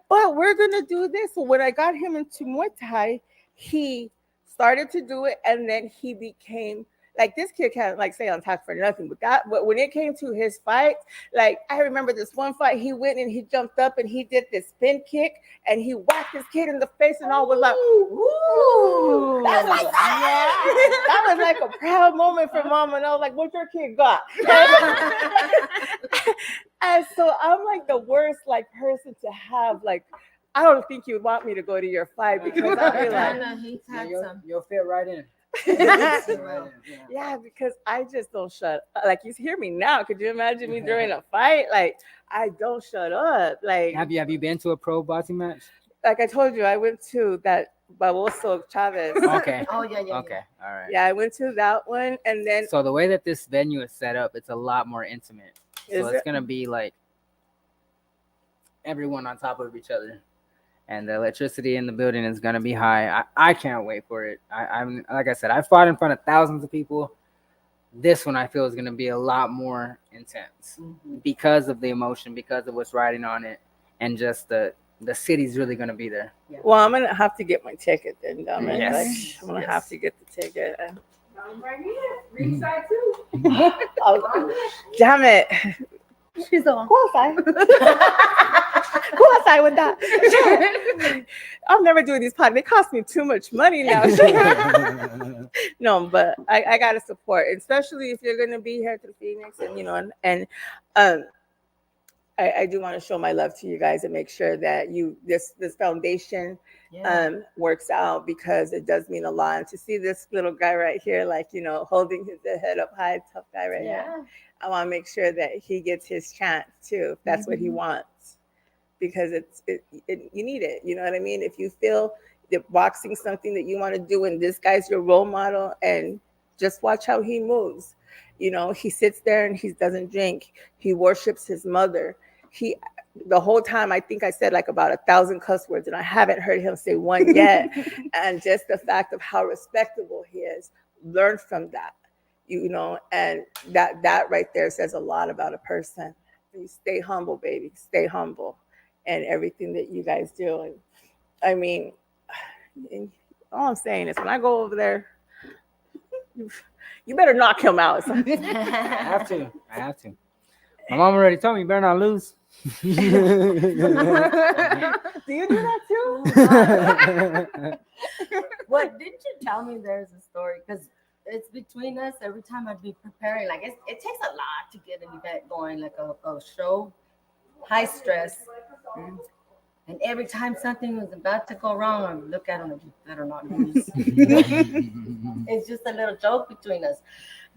but we're gonna do this. So when I got him into Muay Thai, he started to do it, and then he became like, this kid can't like stay on top for nothing. But when it came to his fight, like, I remember this one fight, he went and he jumped up and he did this spin kick and he whacked his kid in the face, and all was like, ooh, that was like a proud moment for mom. And I was like, what your kid got? And so I'm like the worst like person to have. Like, I don't think you want me to go to your fight because I'll be like, You'll fit right in. yeah, because I just don't shut up. Like, you hear me now. Could you imagine me during a fight? Like, I don't shut up. Like, Have you been to a pro boxing match? like I told you, I went to that Barboso Chavez. Okay. Oh yeah. Okay. All right. Yeah, I went to that one, and then So the way that this venue is set up, it's a lot more intimate. Is So it's it? gonna be like everyone on top of each other, and the electricity in the building is gonna be high. I can't wait for it. I'm like I said, I fought in front of thousands of people. This one I feel is going to be a lot more intense because of the emotion, because of what's riding on it, and just the city's really going to be there. Yeah. Well, I'm gonna have to get my ticket then, dumb it. Yes. Like, I'm gonna have to get the ticket. Right here, ringside too. Oh, damn it! She's all. Go outside. Go outside with that. I'm never doing these podcasts. They cost me too much money now. No, but I gotta support, especially if you're gonna be here to Phoenix, and and I do want to show my love to you guys and make sure that this foundation works out, because it does mean a lot. And to see this little guy right here, like holding his head up high, tough guy right here. I want to make sure that he gets his chance too, if that's what he wants, because you need it. You know what I mean? If you feel that boxing something that you want to do, and this guy's your role model, and just watch how he moves. He sits there and he doesn't drink. He worships his mother. The whole time, I think I said like about 1,000 cuss words, and I haven't heard him say one yet. And just the fact of how respectable he is, learn from that. And that right there says a lot about a person. You stay humble, baby. Stay humble, and everything that you guys do. And I mean, all I'm saying is, when I go over there, you better knock him out. I have to. My mom already told me you better not lose. Do you do that too? What did you tell me? There's a story, because it's between us. Every time I'd be preparing, like it takes a lot to get an event going, like a show, high stress. And every time something was about to go wrong, I would look at him and you better not lose. It's just a little joke between us.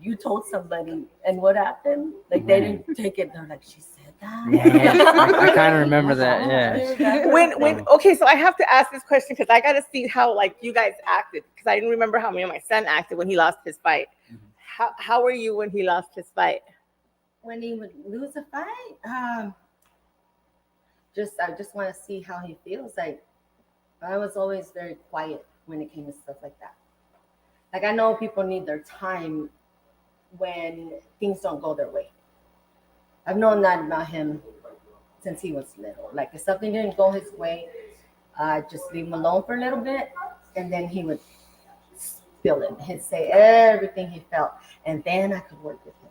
You told somebody, and what happened? Like they didn't take it. They're like, she said that. I kind of remember that. Yeah. When okay, so I have to ask this question, because I got to see how like you guys acted, because I didn't remember how me and my son acted when he lost his fight. How were you when he lost his fight? When he would lose a fight, I just want to see how he feels. Like I was always very quiet when it came to stuff like that. Like I know people need their time when things don't go their way. I've known that about him since he was little. Like if something didn't go his way, I just leave him alone for a little bit, and then he would spill it. He'd say everything he felt, and then I could work with him.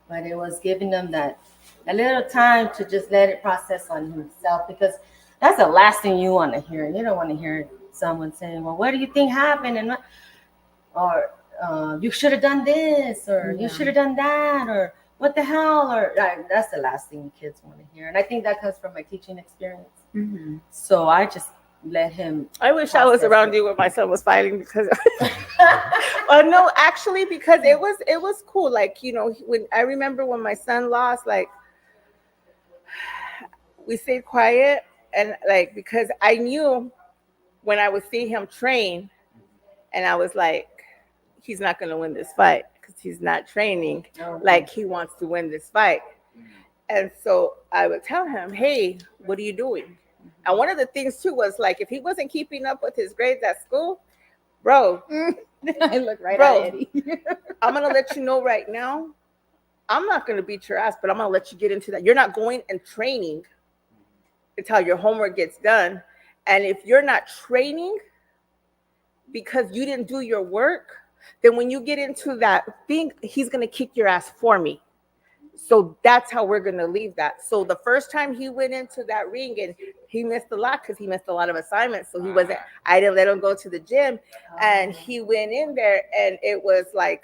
But it was giving them that a little time to just let it process on himself, because that's the last thing you want to hear. You don't want to hear someone saying, well, what do you think happened? And or you should have done this, or you should have done that, or what the hell, or that's the last thing kids want to hear. And I think that comes from my teaching experience. So I just let him. I wish I was around you when my son was fighting, because no, actually, because it was cool. Like, when I remember when my son lost, like we stayed quiet, and like, because I knew when I would see him train, and I was like, he's not going to win this fight because he's not training like he wants to win this fight. And so I would tell him, hey, what are you doing? And one of the things too was like, if he wasn't keeping up with his grades at school, bro, I look right at Eddie. I'm going to let you know right now, I'm not going to beat your ass, but I'm going to let you get into that. You're not going and training until your homework gets done. And if you're not training because you didn't do your work, then when you get into that thing, he's going to kick your ass for me. So that's how we're going to leave that. So the first time he went into that ring, and he missed a lot because he missed a lot of assignments. So I didn't let him go to the gym, and he went in there, and it was like,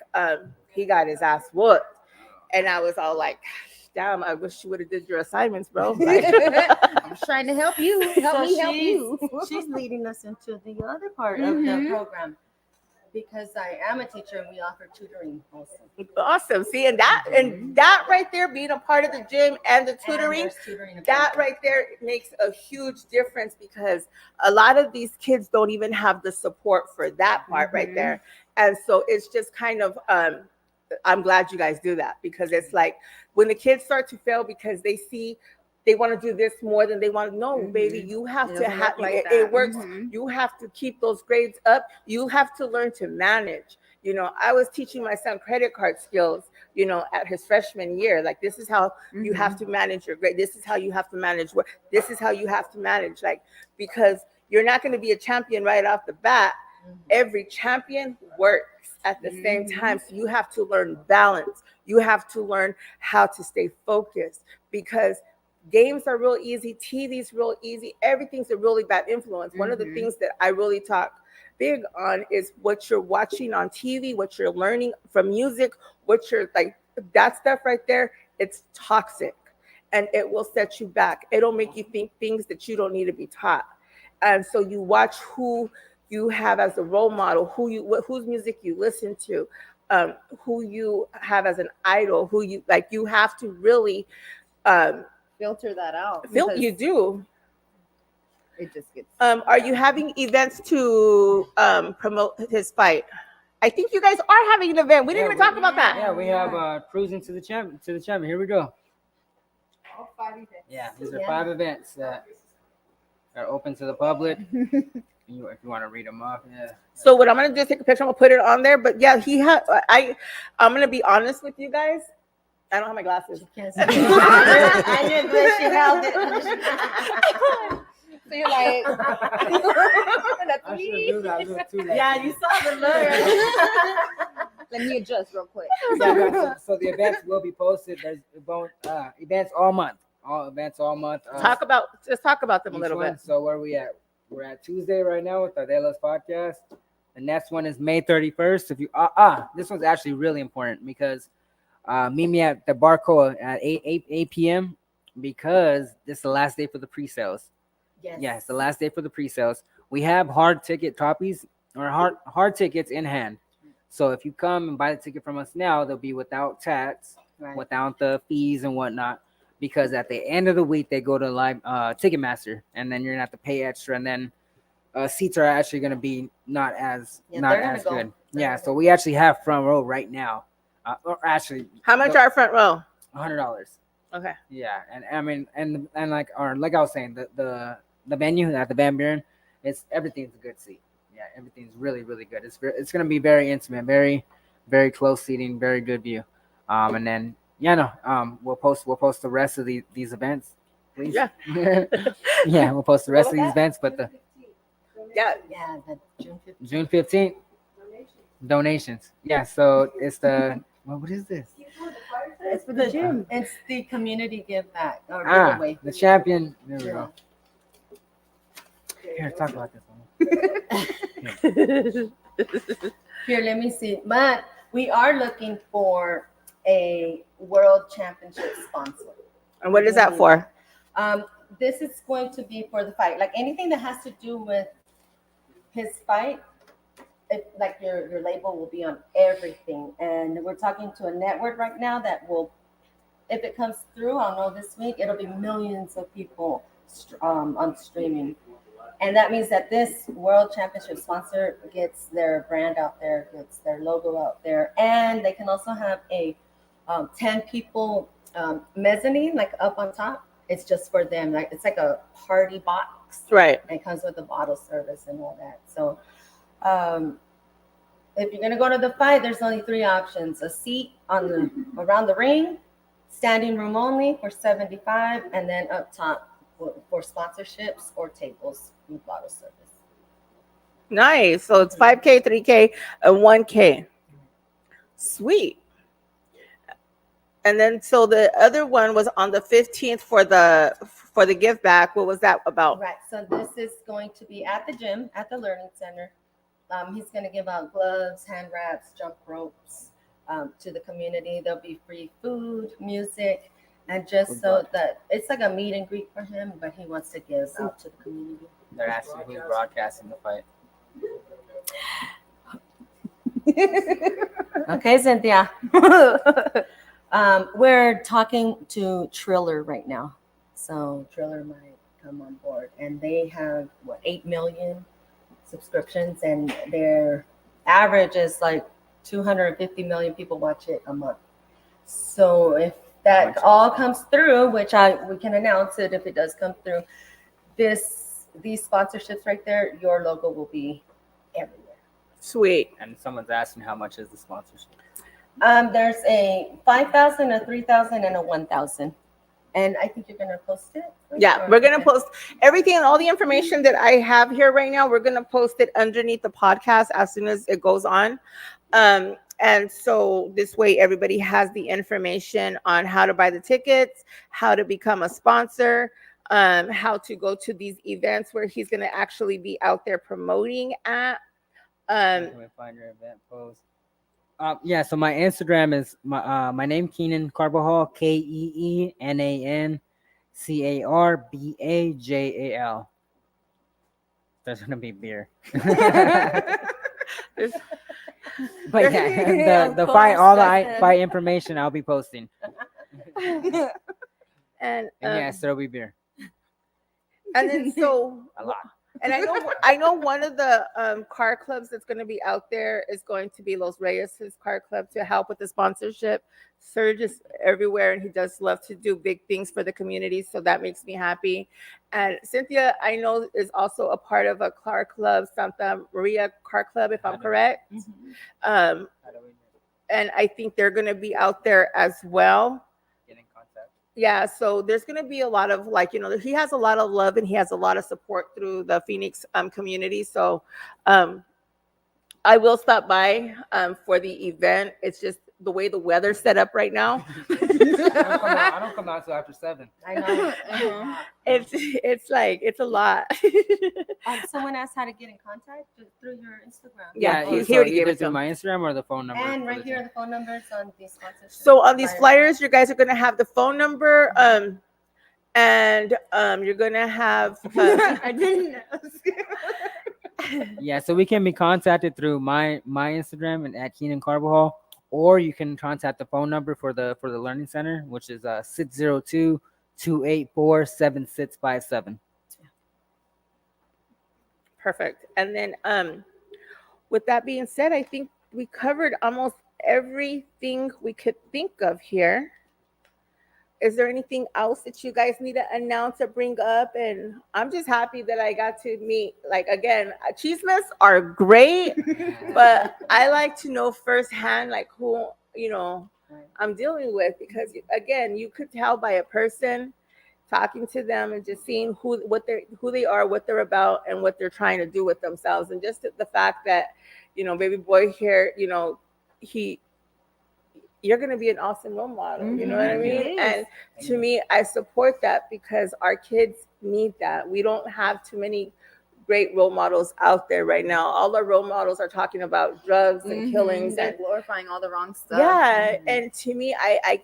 he got his ass whooped. And I was all like, damn, I wish you would have did your assignments, bro. Like, I'm trying to help you. Help you. She's leading us into the other part of the program, because I am a teacher and we offer tutoring also. Awesome. See, and that right there, being a part of the gym and the tutoring, that right there makes a huge difference, because a lot of these kids don't even have the support for that part right there. And so it's just kind of, I'm glad you guys do that, because it's like when the kids start to fail because they see they want to do this more than they want to know, baby, you have to have, it works. You have to keep those grades up. You have to learn to manage. You know, I was teaching my son credit card skills, you know, at his freshman year. Like, this is how you have to manage your grade. This is how you have to manage work. This is how you have to manage, like, because you're not going to be a champion right off the bat. Every champion works at the same time. So you have to learn balance. You have to learn how to stay focused, because games are real easy, TV's real easy, everything's a really bad influence. One of the things that I really talk big on is what you're watching on TV, what you're learning from music, what you're like, that stuff right there, it's toxic and it will set you back. It'll make you think things that you don't need to be taught. And so you watch who you have as a role model, whose music you listen to, who you have as an idol, who you like. You have to really Filter that out. you do. It just gets. Are you having events to promote his fight? I think you guys are having an event. We didn't even talk about that. Yeah, we have cruising to the champion. Here we go. All 5 events. Yeah, these are 5 events that are open to the public. If you want to read them off, yeah. So what I'm gonna do is take a picture. I'm gonna put it on there. But yeah, I'm gonna be honest with you guys. I don't have my glasses. Yes. I knew that she held it. So you're like, that's I should me. do that. I do it too. Yeah, you saw the look. Let me adjust real quick. So the events will be posted. There's events all month. All events all month. Let's talk about them a each little one. bit. So where we at? We're at Tuesday right now with Adela's podcast. The next one is May 31st. If you this one's actually really important because meet me at the Barcoa at 8 p.m. because this is the last day for the pre-sales. Yes. Yeah, it's the last day for the pre-sales. We have hard ticket copies or hard tickets in hand. So if you come and buy the ticket from us now, they'll be without tax, without the fees and whatnot. Because at the end of the week, they go to live Ticketmaster, and then you're gonna have to pay extra, and then seats are actually gonna be not as good. Yeah, so we actually have front row right now. Or actually, How much are front row? $100. Okay. Yeah, and I mean, and like I was saying, the venue at the Van Buren, everything's a good seat. Yeah, everything's really good. It's gonna be very intimate, very very close seating, very good view. And then we'll post the rest of these events, please. Yeah. Yeah, we'll post the rest of these events, but the Yeah. The June 15th donations. Yeah, so it's the what is this? It's for the gym. It's the community give back or giveaway. The champion. There we go. Here, talk about this one. Here, let me see. But we are looking for a world championship sponsor. And what is that for? This is going to be for the fight. Like anything that has to do with his fight, like your label will be on everything. And we're talking to a network right now that will, if it comes through, I'll know this week, it'll be millions of people on streaming. And that means that this world championship sponsor gets their brand out there, gets their logo out there. And they can also have a 10 people mezzanine, like up on top. It's just for them. Like it's like a party box. Right. And it comes with a bottle service and all that. So if you're gonna go to the fight, there's only 3 options: a seat around the ring, standing room only for $75, and then up top for sponsorships or tables with bottle service. Nice. So it's 5K, 3K, and 1K. Sweet. And then so the other one was on the 15th for the give back. What was that about? Right. So this is going to be at the gym, at the learning center. He's going to give out gloves, hand wraps, jump ropes to the community. There'll be free food, music, and just so that it's like a meet and greet for him, but he wants to give out to the community. They're asking who's broadcasting the fight. Okay, Cynthia. We're talking to Triller right now. So Triller might come on board. And they have, 8 million subscriptions. And their average is like 250 million people watch it a month. So if that all comes through, which we can announce it if it does come through, these sponsorships right there, your logo will be everywhere. Sweet. And someone's asking how much is the sponsorship. There's a 5,000, a 3,000, and a 1,000. And I think you're gonna post it. Yeah, Or- we're gonna okay. post everything and all the information that I have here right now. We're gonna post it underneath the podcast as soon as it goes on. And so this way everybody has the information on how to buy the tickets, how to become a sponsor, how to go to these events where he's gonna actually be out there promoting at. Can we find your event post? Yeah, so my Instagram is my name Keenan Carbajal, KeenanCarbajal. There's gonna be beer. But yeah, the fight, all the fight information I'll be posting. And And yes, there'll be beer. and then so A lot. and I know one of the car clubs that's going to be out there is going to be Los Reyes' car club to help with the sponsorship. Serge is everywhere and he does love to do big things for the community, so that makes me happy. And Cynthia, I know, is also a part of a car club, Santa Maria Car Club, if I'm correct. Um, and I think they're going to be out there as well. Get in contact. Yeah, so there's going to be a lot of he has a lot of love and he has a lot of support through the Phoenix community. So I will stop by for the event. It's just the way the weather's set up right now. I don't come out till after 7. I know. It's like it's a lot. Someone asked how to get in contact through your Instagram. Yeah, he he already gave either it to through him. my Instagram or the phone number. And for right the here are thing. the phone numbers on these sponsorships. So on these flyers, you guys are gonna have the phone number, and you're gonna have. I didn't. Yeah, so we can be contacted through my Instagram and at Keenan Carbajal, or you can contact the phone number for the Learning Center, which is 602-284-7657. Perfect. And then with that being said, I think we covered almost everything we could think of here. Is there anything else that you guys need to announce or bring up? And I'm just happy that I got to meet, again, chismes are great, but I like to know firsthand, who, I'm dealing with, because again, you could tell by a person talking to them and just seeing who they are, what they're about, and what they're trying to do with themselves. And just the fact that, baby boy here, you're going to be an awesome role model. You know what I mean? And to me, I support that because our kids need that. We don't have too many great role models out there right now. All our role models are talking about drugs and killings. They're And glorifying all the wrong stuff. yeah. And to me, I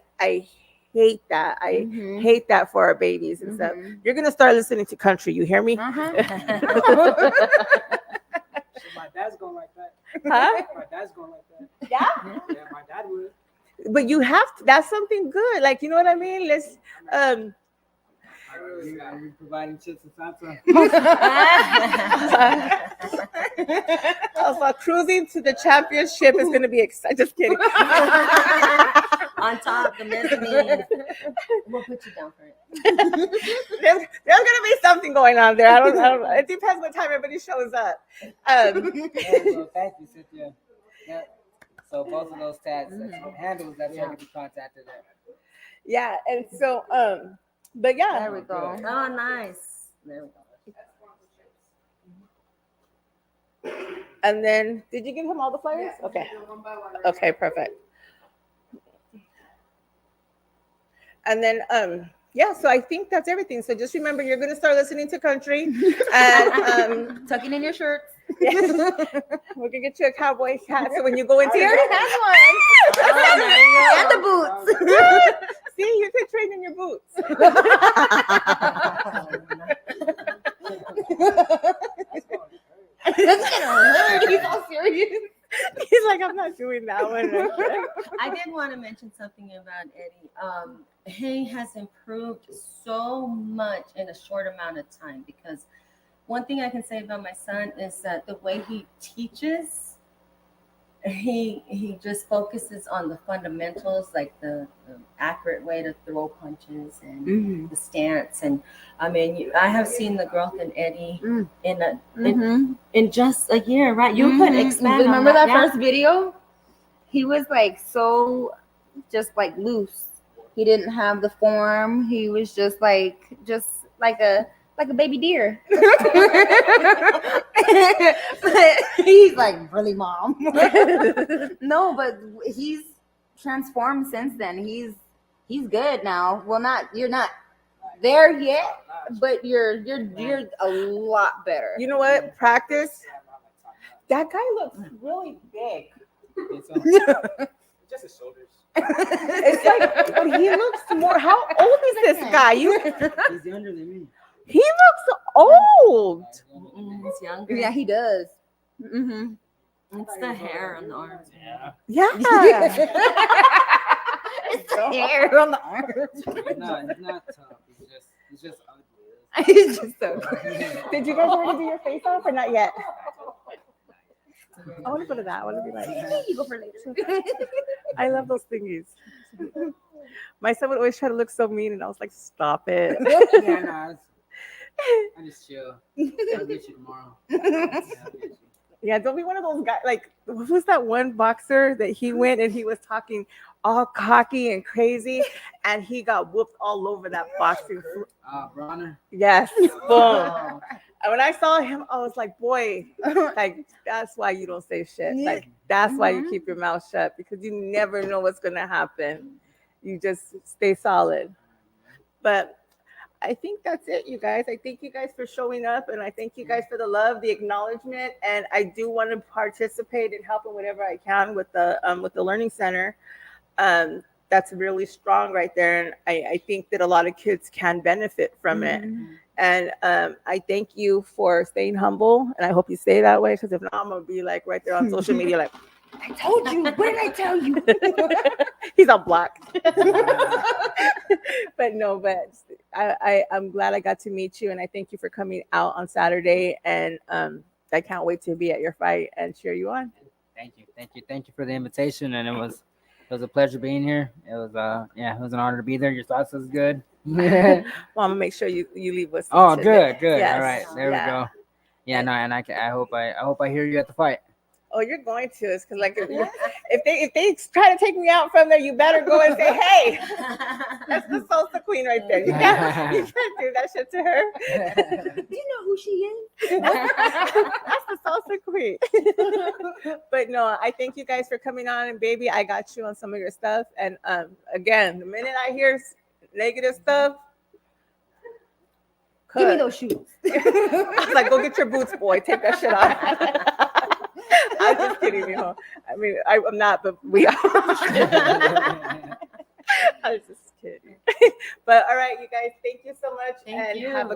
hate that. I hate that for our babies and stuff. You're going to start listening to country. You hear me? So my dad's going like that. Huh? My dad's going like that. Yeah. Yeah, my dad would. But you have to, that's something good. You know what I mean? Let's Are we providing chips and salsa? cruising to the championship is going to be exciting. Just kidding. On top, the mezzanine. We'll put you down for it. There's going to be something going on there. I don't know. It depends what time everybody shows up. Yeah, so thank you, Cynthia. Yeah. So both of those tags, handles, that's where you can be contacted at. Yeah, and so, but yeah. There we go. Oh, nice. There we go. And then, did you give him all the flyers? Okay. Okay, perfect. And then, yeah, so I think that's everything. So just remember, you're going to start listening to country. And Tucking in your shirts. yes, we're going to get you a cowboy hat. So when you go into He already has one. And the boots. see, you could trade in your boots. That's gonna hurt. He's all serious. He's like, I'm not doing that one. I did want to mention something about Eddie. He has improved so much in a short amount of time, because one thing I can say about my son is that the way he teaches, he just focuses on the fundamentals, like the accurate way to throw punches and Mhm. the stance. And I mean, I have seen the growth in Eddie Mm. in just a year, right? You could Mhm. expand Remember on that yeah? first video? He was like so just like loose. He didn't have the form. He was just like a baby deer. But he's like, really, mom? No, but he's transformed since then. He's good now. Well, you're not there yet, but you're a lot better. You know what? Practice. That guy looks really big. Just his shoulders. It's like, but he looks more. How old is this guy? He's younger than me. He looks old. He's younger. Yeah, he does. Mm-hmm. It's the hair on the arms. Yeah. It's the hair on the arms. He's not tough. He's just ugly. It's just so. Did you guys already do your face off or not yet? I want to go to that. I want to be like, You go for later. I love those thingies. My son would always try to look so mean, and I was like, stop it. Yeah, no, I just chill. I'll get you tomorrow. Yeah, don't be one of those guys. Like, what was that one boxer that he went and he was talking all cocky and crazy, and he got whooped all over that boxing. Bronner. Yes, boom. Oh, And when I saw him, I was like, boy, like, that's why you don't say shit. Like, that's why you keep your mouth shut, because you never know what's going to happen. You just stay solid. But I think that's it, you guys. I thank you guys for showing up, and I thank you guys for the love, the acknowledgement, and I do want to participate and help in whatever I can with the Learning Center. That's really strong right there, and I think that a lot of kids can benefit from it. And I thank you for staying humble, and I hope you stay that way, because if not, I'm gonna be like right there on social media, like, I told you. What did I tell you? he's on block. But no, but I'm glad I got to meet you, and I thank you for coming out on Saturday, and I can't wait to be at your fight and cheer you on. Thank you for the invitation, and it was a pleasure being here. It was it was an honor to be there. Your sauce was good. Well, I'm gonna make sure you leave with some Oh, tidbits. good. Yes. All right, there we go. Yeah, no, and I hope I hear you at the fight. Oh, you're going to. It's because, like, if they try to take me out from there, you better go and say, hey, that's the salsa queen right there. You can't do that shit to her. Do you know who she is? That's the salsa queen. But no, I thank you guys for coming on, and baby, I got you on some of your stuff. And again, the minute I hear negative stuff, Give me those shoes. I was like, go get your boots, boy. Take that shit off. I'm just kidding, mijo. I mean, I'm not, but we are. I was just kidding. But all right, you guys, thank you so much. Thank you. Have a